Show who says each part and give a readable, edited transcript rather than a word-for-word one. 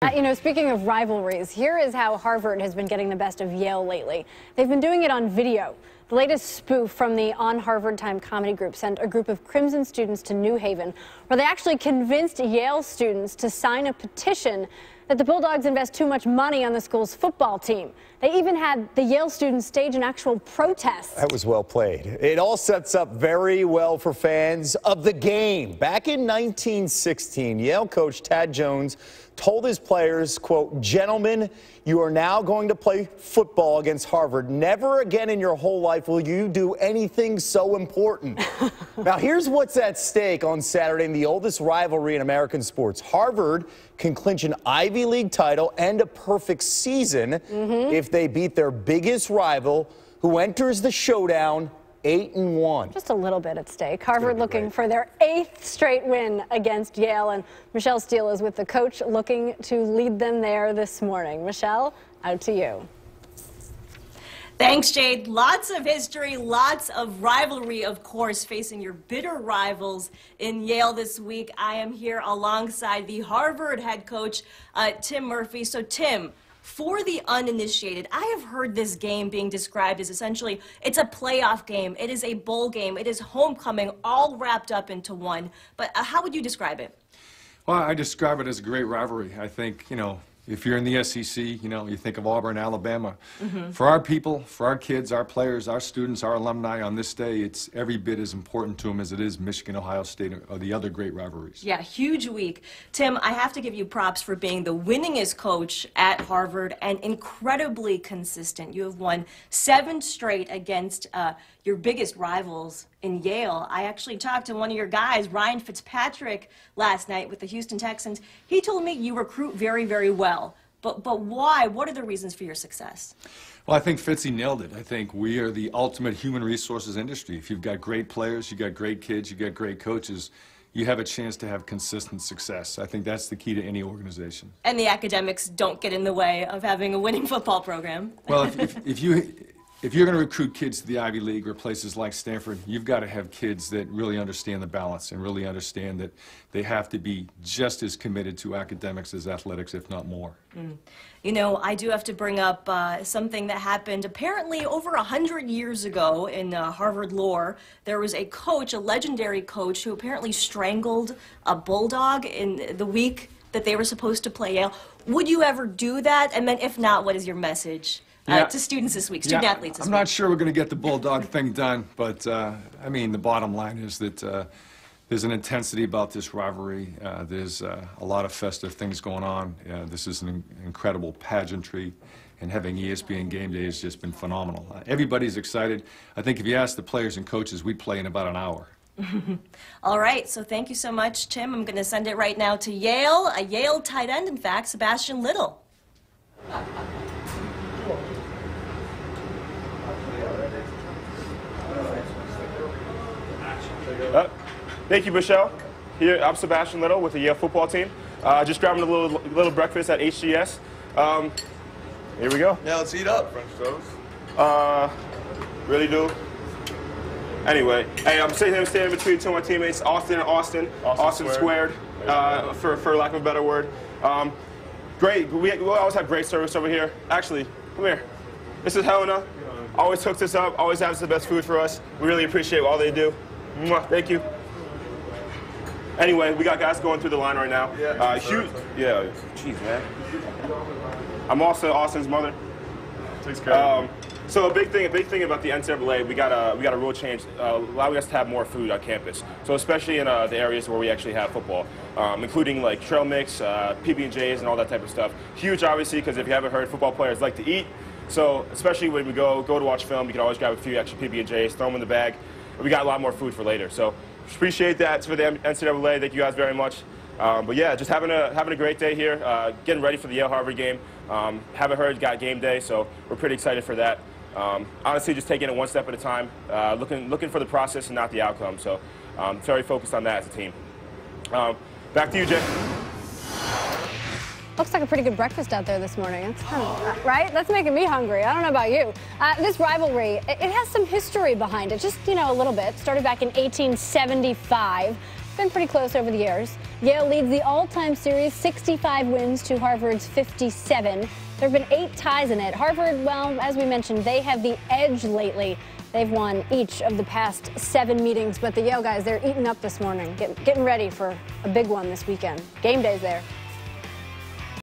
Speaker 1: Speaking of rivalries, here is how Harvard has been getting the best of Yale lately. They've been doing it on video. The latest spoof from the On Harvard Time comedy group sent a group of Crimson students to New Haven, where they actually convinced Yale students to sign a petition that the Bulldogs invest too much money on the school's football team. They even had the Yale students stage an actual protest.
Speaker 2: That was well played. It all sets up very well for fans of the game. Back in 1916, Yale coach Tad Jones told his players, quote, "Gentlemen, you are now going to play football against Harvard. Never again in your whole life will you do anything so important." Now, here's what's at stake on Saturday in the oldest rivalry in American sports. Harvard can clinch an Ivy League title and a perfect season if they beat their biggest rival, who enters the showdown 8-1.
Speaker 1: Just a little bit at stake. Harvard looking for their 8th straight win against Yale, and Michelle Steele is with the coach looking to lead them there this morning. Michelle, out to you.
Speaker 3: Thanks, Jade. Lots of history, lots of rivalry, of course, facing your bitter rivals in Yale this week. I am here alongside the Harvard head coach, Tim Murphy. So, Tim, for the uninitiated, I have heard this game being described as essentially, it's a playoff game, it is a bowl game, it is homecoming, all wrapped up into one. But how would you describe it?
Speaker 4: Well, I describe it as a great rivalry. I think, if you're in the SEC, you think of Auburn, Alabama. For our people, for our kids, our players, our students, our alumni on this day, it's every bit as important to them as it is Michigan, Ohio State, or the other great rivalries. Yeah,
Speaker 3: huge week. Tim, I have to give you props for being the winningest coach at Harvard and incredibly consistent. You have won 7 straight against your biggest rivals in Yale. I actually talked to one of your guys, Ryan Fitzpatrick, last night with the Houston Texans. He told me you recruit very, very well. But why? What are the reasons for your success?
Speaker 4: Well, I think Fitzy nailed it. I think we are the ultimate human resources industry. If you've got great players, you've got great kids, you've got great coaches, you have a chance to have consistent success. I think that's the key to any organization.
Speaker 3: And the academics don't get in the way of having a winning football program.
Speaker 4: Well, if you're going to recruit kids to the Ivy League or places like Stanford, you've got to have kids that really understand the balance and really understand that they have to be just as committed to academics as athletics, if not more.
Speaker 3: I do have to bring up something that happened apparently over 100 years ago in Harvard lore. There was a coach, a legendary coach, who apparently strangled a bulldog in the week that they were supposed to play Yale. Would you ever do that? And then if not, what is your message? To students this week, student athletes this week?
Speaker 4: I'm not sure we're going to get the Bulldog thing done, but the bottom line is that there's an intensity about this rivalry. There's a lot of festive things going on. This is an incredible pageantry, and having ESPN Game Day has just been phenomenal. Everybody's excited. I think if you ask the players and coaches, we play in about an hour.
Speaker 3: All right, so thank you so much, Tim. I'm going to send it right now to Yale, a Yale tight end, in fact, Sebastian Little.
Speaker 5: Thank you, Michelle. Here, I'm Sebastian Little with the Yale football team. Just grabbing a little breakfast at HGS. Here we go.
Speaker 6: Yeah, let's eat up. French toast.
Speaker 5: Really do. Anyway, hey, I'm sitting between 2 of my teammates, Austin and Austin. Austin squared, for lack of a better word. Great. We always have great service over here. Actually, come here. This is Helena. Always hooks us up. Always has the best food for us. We really appreciate all they do. Mwah, thank you. Anyway, we got guys going through the line right now. Huge. Yeah. Jeez, man. I'm also Austin's mother.
Speaker 6: Takes care of me.
Speaker 5: So a big thing about the NCAA, we got a rule change, allowing us to have more food on campus. So especially in the areas where we actually have football, including like trail mix, PB&Js, and all that type of stuff. Huge, obviously, because if you haven't heard, football players like to eat. So especially when we go to watch film, you can always grab a few extra PB&Js, throw them in the bag. We got a lot more food for later. So appreciate that for the NCAA. Thank you guys very much. But yeah, just having a great day here, getting ready for the Yale-Harvard game. Haven't heard, got game day, so we're pretty excited for that. Honestly, just taking it one step at a time, looking for the process and not the outcome. So very focused on that as a team. Back to you, Jay.
Speaker 1: Looks like a pretty good breakfast out there this morning. That's kind of, right? That's making me hungry. I don't know about you. This rivalry, it has some history behind it, just, a little bit. Started back in 1875. been pretty close over the years. Yale leads the all-time series, 65 wins to Harvard's 57. There have been 8 ties in it. Harvard, well, as we mentioned, they have the edge lately. They've won each of the past 7 meetings, but the Yale guys, they're eating up this morning, getting ready for a big one this weekend. Game day's there.